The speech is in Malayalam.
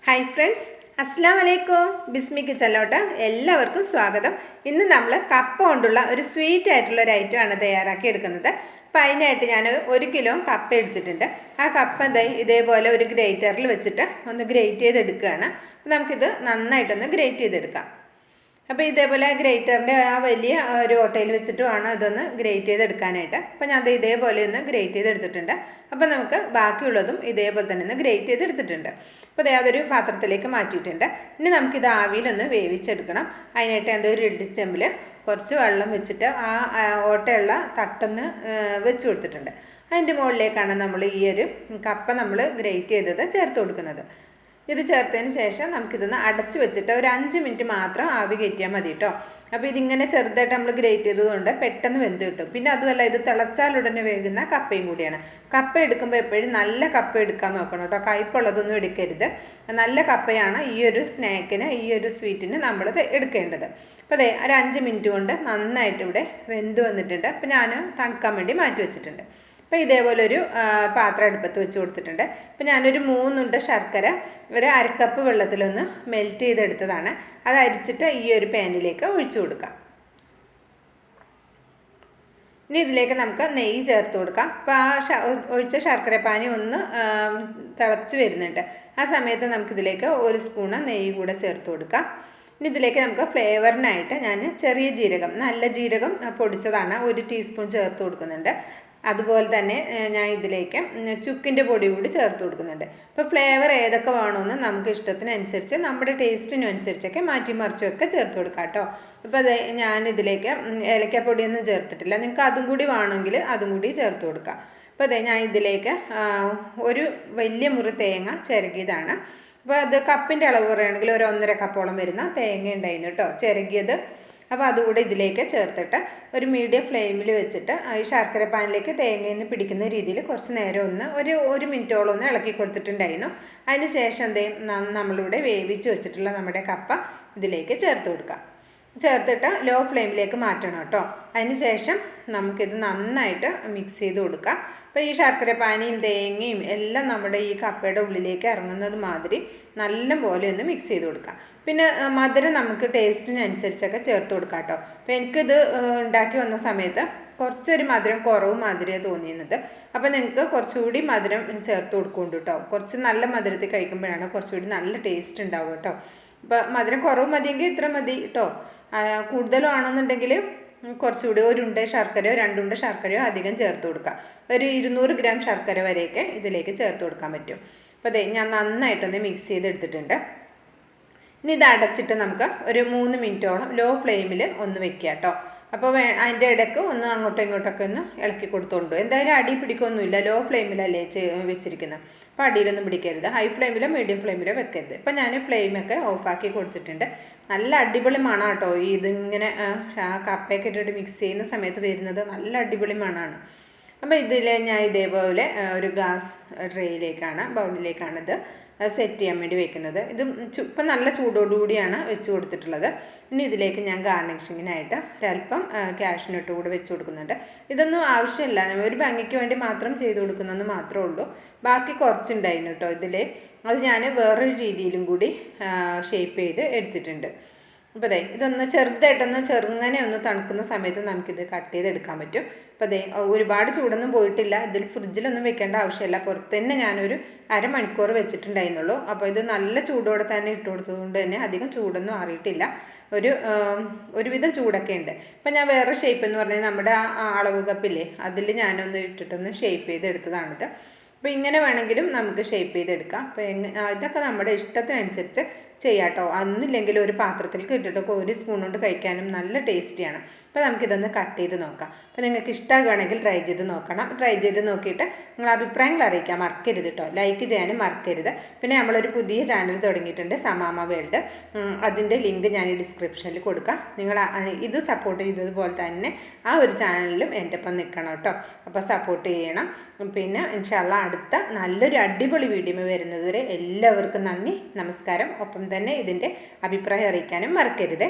ഹായ് ഫ്രണ്ട്സ്, അസ്സലാമു അലൈക്കും. ബിസ്മി കിച്ചണിലോട്ട് എല്ലാവർക്കും സ്വാഗതം. ഇന്ന് നമ്മൾ കപ്പ കൊണ്ടുള്ള ഒരു സ്വീറ്റ് ആയിട്ടുള്ള ഒരു ഐറ്റമാണ് തയ്യാറാക്കി എടുക്കുന്നത്. അപ്പോൾ അതിനായിട്ട് ഞാൻ 1 കിലോ കപ്പ എടുത്തിട്ടുണ്ട്. ആ കപ്പ ഇതേപോലെ ഒരു ഗ്രേറ്ററിൽ വെച്ചിട്ട് ഒന്ന് ഗ്രേറ്റ് ചെയ്തെടുക്കുകയാണ്. അപ്പോൾ നമുക്കിത് നന്നായിട്ടൊന്ന് ഗ്രേറ്റ് ചെയ്തെടുക്കാം. അപ്പോൾ ഇതേപോലെ ഗ്രേറ്ററിൻ്റെ ആ വലിയ ഒരു ഓട്ടയിൽ വെച്ചിട്ട് വേണം ഇതൊന്ന് ഗ്രേറ്റ് ചെയ്തെടുക്കാനായിട്ട്. അപ്പോൾ ഞാൻ ഇതേപോലെ ഒന്ന് ഗ്രേറ്റ് ചെയ്തെടുത്തിട്ടുണ്ട്. അപ്പോൾ നമുക്ക് ബാക്കിയുള്ളതും ഇതേപോലെ തന്നെ ഒന്ന് ഗ്രേറ്റ് ചെയ്തെടുത്തിട്ടുണ്ട്. അപ്പോൾ അതൊരു പാത്രത്തിലേക്ക് മാറ്റിയിട്ടുണ്ട്. ഇനി നമുക്കിത് ആവിയിലൊന്ന് വേവിച്ചെടുക്കണം. അതിനായിട്ട് ഒരു ഇടിച്ചെമ്പിൽ കുറച്ച് വെള്ളം വെച്ചിട്ട് ആ ഓട്ടയുള്ള തട്ടൊന്ന് വെച്ച് കൊടുത്തിട്ടുണ്ട്. അതിൻ്റെ മുകളിലേക്കാണ് നമ്മൾ ഈ ഒരു കപ്പ നമ്മൾ ഗ്രേറ്റ് ചെയ്തത് ചേർത്ത് കൊടുക്കുന്നത്. ഇത് ചേർത്തതിന് ശേഷം നമുക്കിതൊന്ന് അടച്ച് വെച്ചിട്ട് ഒരു 5 മിനിറ്റ് മാത്രം ആവി കയറ്റിയാൽ മതി കേട്ടോ. അപ്പോൾ ഇതിങ്ങനെ ചെറുതായിട്ട് നമ്മൾ ഗ്രേറ്റ് ചെയ്തതുകൊണ്ട് പെട്ടെന്ന് വെന്ത് കിട്ടും. പിന്നെ അതുമല്ല, ഇത് തിളച്ചാലുടനെ വേകുന്ന കപ്പയും കൂടിയാണ്. കപ്പ എടുക്കുമ്പോൾ എപ്പോഴും നല്ല കപ്പ എടുക്കാൻ നോക്കണം കേട്ടോ. കയ്പുള്ളതൊന്നും എടുക്കരുത്. നല്ല കപ്പയാണ് ഈ ഒരു സ്നാക്കിന്, ഈ ഒരു സ്വീറ്റിന് നമ്മൾ എടുക്കേണ്ടത്. അപ്പോൾ ഒരു 5 മിനിറ്റ് കൊണ്ട് നന്നായിട്ട് ഇവിടെ വെന്ത് വന്നിട്ടുണ്ട്. അപ്പോൾ ഞാൻ തണുക്കാൻ വേണ്ടി മാറ്റി വെച്ചിട്ടുണ്ട്. അപ്പോൾ ഇതേപോലെ ഒരു പാത്രം അടുപ്പത്ത് വെച്ച് കൊടുത്തിട്ടുണ്ട്. അപ്പോൾ ഞാനൊരു 3 ഉണ്ട ശർക്കര ഒരു 1/2 കപ്പ് വെള്ളത്തിലൊന്ന് മെൽറ്റ് ചെയ്തെടുത്തതാണ്. അത് അരിച്ചിട്ട് ഈ ഒരു പാനിലേക്ക് ഒഴിച്ചു കൊടുക്കാം. ഇനി ഇതിലേക്ക് നമുക്ക് നെയ്യ് ചേർത്ത് കൊടുക്കാം. അപ്പോൾ ആ ഒഴിച്ച ശർക്കര പാനി ഒന്ന് തിളച്ച് വരുന്നുണ്ട്. ആ സമയത്ത് നമുക്കിതിലേക്ക് 1 സ്പൂണ് നെയ്യ് കൂടെ ചേർത്ത് കൊടുക്കാം. ഇനി ഇതിലേക്ക് നമുക്ക് ഫ്ലേവറിനായിട്ട് ഞാൻ ചെറിയ ജീരകം, നല്ല ജീരകം പൊടിച്ചതാണ് 1 ടീസ്പൂൺ ചേർത്ത് കൊടുക്കുന്നുണ്ട്. അതുപോലെ തന്നെ ഞാൻ ഇതിലേക്ക് ചുക്കിൻ്റെ പൊടി കൂടി ചേർത്ത് കൊടുക്കുന്നുണ്ട്. അപ്പോൾ ഫ്ലേവർ ഏതൊക്കെ വേണമെന്ന് നമുക്ക് ഇഷ്ടത്തിനനുസരിച്ച് നമ്മുടെ ടേസ്റ്റിനനുസരിച്ചൊക്കെ മാറ്റി മറിച്ചൊക്കെ ചേർത്ത് കൊടുക്കാം കേട്ടോ. അപ്പോൾ ഞാനിതിലേക്ക് ഏലക്കാപ്പൊടിയൊന്നും ചേർത്തിട്ടില്ല. നിങ്ങൾക്ക് അതും കൂടി വേണമെങ്കിൽ അതും കൂടി ചേർത്ത് കൊടുക്കാം. അപ്പോൾ ഞാൻ ഇതിലേക്ക് ഒരു വലിയ മുറി തേങ്ങ ചിരകിയതാണ്. അപ്പോൾ അത് കപ്പിൻ്റെ അളവ് പറയുകയാണെങ്കിൽ ഒരു 1.5 കപ്പോളം വരുന്ന തേങ്ങ ഉണ്ടായിരുന്നു കേട്ടോ, ചിരകിയത്. അപ്പോൾ അതുകൂടെ ഇതിലേക്ക് ചേർത്തിട്ട് ഒരു മീഡിയം ഫ്ലെയിമിൽ വെച്ചിട്ട് ഈ ശർക്കര പാനിലേക്ക് തേങ്ങയിൽ നിന്ന് പിടിക്കുന്ന രീതിയിൽ കുറച്ച് നേരം ഒരു മിനിറ്റോളം ഒന്ന് ഇളക്കി കൊടുത്തിട്ടുണ്ടായിരുന്നു. അതിന് ശേഷം നമ്മളിവിടെ വേവിച്ച് വെച്ചിട്ടുള്ള നമ്മുടെ കപ്പ ഇതിലേക്ക് ചേർത്ത് കൊടുക്കാം. ചേർത്തിട്ട് ലോ ഫ്ലെയിമിലേക്ക് മാറ്റണം കേട്ടോ. അതിന് ശേഷം നമുക്കിത് നന്നായിട്ട് മിക്സ് ചെയ്ത് കൊടുക്കാം. അപ്പോൾ ഈ ശർക്കര പാനിയും തേങ്ങയും എല്ലാം നമ്മുടെ ഈ കപ്പയുടെ ഉള്ളിലേക്ക് ഇറങ്ങുന്നത് മാതിരി നല്ല പോലെ ഒന്ന് മിക്സ് ചെയ്ത് കൊടുക്കാം. പിന്നെ മധുരം നമുക്ക് ടേസ്റ്റിനനുസരിച്ചൊക്കെ ചേർത്ത് കൊടുക്കാം കേട്ടോ. അപ്പോൾ എനിക്കിത് ഉണ്ടാക്കി വന്ന സമയത്ത് കുറച്ചൊരു മധുരം കുറവ് മാതിരിയാണ് തോന്നിയിരുന്നത്. അപ്പോൾ നിങ്ങൾക്ക് കുറച്ചുകൂടി മധുരം ചേർത്ത് കൊടുക്കുന്നുണ്ട് കേട്ടോ. കുറച്ച് നല്ല മധുരത്തിൽ കഴിക്കുമ്പോഴാണ് കുറച്ചുകൂടി നല്ല ടേസ്റ്റ് ഉണ്ടാവുക കേട്ടോ. അപ്പോൾ മധുരം കുറവ് മതിയെങ്കിൽ ഇത്ര മതി കേട്ടോ. കൂടുതലാണെന്നുണ്ടെങ്കിൽ കുറച്ചുകൂടി 1 ഉണ്ട ശർക്കരയോ 2 ഉണ്ട ശർക്കരയോ അധികം ചേർത്ത് കൊടുക്കുക. ഒരു 200 ഗ്രാം ശർക്കര വരെയൊക്കെ ഇതിലേക്ക് ചേർത്ത് കൊടുക്കാൻ പറ്റും. അപ്പോൾ ഞാൻ നന്നായിട്ടൊന്ന് മിക്സ് ചെയ്തെടുത്തിട്ടുണ്ട്. ഇനി ഇത് അടച്ചിട്ട് നമുക്ക് ഒരു 3 മിനിറ്റോളം ലോ ഫ്ലെയിമിൽ ഒന്ന് വെക്കുക കേട്ടോ. അപ്പോൾ അതിൻ്റെ ഇടയ്ക്ക് ഒന്ന് അങ്ങോട്ടും ഇങ്ങോട്ടൊക്കെ ഒന്ന് ഇളക്കി കൊടുത്തോണ്ടു. എന്തായാലും അടി പിടിക്കൊന്നുമില്ല, ലോ ഫ്ലെയിമിലല്ലേ വെച്ചിരിക്കുന്നത്. അപ്പോൾ അടിയിലൊന്നും പിടിക്കരുത്. ഹൈ ഫ്ലെയിമിലോ മീഡിയം ഫ്ലെയിമിലോ വെക്കരുത്. ഇപ്പോൾ ഞാൻ ഫ്ലെയിമൊക്കെ ഓഫാക്കി കൊടുത്തിട്ടുണ്ട്. നല്ല അടിപൊളി മണം കേട്ടോ. ഇതിങ്ങനെ കപ്പയൊക്കെ ഇട്ടിട്ട് മിക്സ് ചെയ്യുന്ന സമയത്ത് വരുന്നത് നല്ല അടിപൊളി മണമാണ്. അപ്പോൾ ഞാൻ ഇതേപോലെ ഒരു ഗ്ലാസ് ബൗളിലേക്കാണ് ഇത് സെറ്റ് ചെയ്യാൻ വേണ്ടി വെക്കുന്നത്. ഇത് ഇപ്പം നല്ല ചൂടോടുകൂടിയാണ് വെച്ച് കൊടുത്തിട്ടുള്ളത്. ഇനി ഇതിലേക്ക് ഞാൻ ഗാർണിഷിങ്ങിനായിട്ട് ഒരല്പം കാഷ്നട്ട് കൂടെ വെച്ച് കൊടുക്കുന്നുണ്ട്. ഇതൊന്നും ആവശ്യമില്ല, ഒരു ഭംഗിക്ക് വേണ്ടി മാത്രം ചെയ്ത് കൊടുക്കുന്നതെന്ന് മാത്രമേ ഉള്ളൂ. ബാക്കി കുറച്ചുണ്ടായിരുന്നു കേട്ടോ ഇതിൽ. അത് ഞാൻ വേറൊരു രീതിയിലും കൂടി ഷേപ്പ് ചെയ്ത് എടുത്തിട്ടുണ്ട്. അപ്പോൾ ഇതൊന്ന് ചെറുതായിട്ടൊന്ന് ചെറുങ്ങനെ ഒന്ന് തണുക്കുന്ന സമയത്ത് നമുക്കിത് കട്ട് ചെയ്തെടുക്കാൻ പറ്റും. അപ്പോൾ ഒരുപാട് ചൂടൊന്നും പോയിട്ടില്ല. ഇതിൽ ഫ്രിഡ്ജിലൊന്നും വെക്കേണ്ട ആവശ്യമില്ല. പുറത്ത് തന്നെ ഞാനൊരു 1/2 മണിക്കൂർ വെച്ചിട്ടുണ്ടായിരുന്നുള്ളൂ. അപ്പോൾ ഇത് നല്ല ചൂടോടെ തന്നെ ഇട്ട് കൊടുത്തതുകൊണ്ട് തന്നെ അധികം ചൂടൊന്നും ആറിയിട്ടില്ല. ഒരുവിധം ചൂടൊക്കെ ഉണ്ട്. ഇപ്പം ഞാൻ വേറെ ഷേപ്പ് എന്ന് പറഞ്ഞാൽ നമ്മുടെ അളവ് കപ്പില്ലേ, അതിൽ ഞാനൊന്ന് ഇട്ടിട്ടൊന്ന് ഷേപ്പ് ചെയ്തെടുത്തതാണിത്. അപ്പോൾ ഇങ്ങനെ വേണമെങ്കിലും നമുക്ക് ഷേപ്പ് ചെയ്തെടുക്കാം. അപ്പോൾ ഇതൊക്കെ നമ്മുടെ ഇഷ്ടത്തിനനുസരിച്ച് ചെയ്യാം കേട്ടോ. അന്നില്ലെങ്കിൽ ഒരു പാത്രത്തിലേക്ക് ഇട്ടിട്ടൊക്കെ 1 സ്പൂൺ കൊണ്ട് കഴിക്കാനും നല്ല ടേസ്റ്റിയാണ്. അപ്പോൾ നമുക്കിതൊന്ന് കട്ട് ചെയ്ത് നോക്കാം. അപ്പോൾ നിങ്ങൾക്ക് ഇഷ്ടമാകുകയാണെങ്കിൽ ട്രൈ ചെയ്ത് നോക്കണം. ട്രൈ ചെയ്ത് നോക്കിയിട്ട് നിങ്ങൾ അഭിപ്രായങ്ങൾ അറിയിക്കാൻ മറക്കരുത് കേട്ടോ. ലൈക്ക് ചെയ്യാനും മറക്കരുത്. പിന്നെ നമ്മളൊരു പുതിയ ചാനൽ തുടങ്ങിയിട്ടുണ്ട്, സമാമ വേൾഡ്. അതിൻ്റെ ലിങ്ക് ഞാൻ ഈ ഡിസ്ക്രിപ്ഷനിൽ കൊടുക്കാം. നിങ്ങൾ ഇത് സപ്പോർട്ട് ചെയ്തതുപോലെ തന്നെ ആ ഒരു ചാനലിലും എൻ്റെ ഒപ്പം നിൽക്കണം കേട്ടോ. അപ്പോൾ സപ്പോർട്ട് ചെയ്യണം. പിന്നെ ഇൻഷാ അല്ലാഹ് അടുത്ത നല്ലൊരു അടിപൊളി വീഡിയോ വരുന്നതുവരെ എല്ലാവർക്കും നന്ദി, നമസ്കാരം. ഒപ്പം തന്നെ ഇതിൻ്റെ അഭിപ്രായം അറിയിക്കാനും മറക്കരുത്.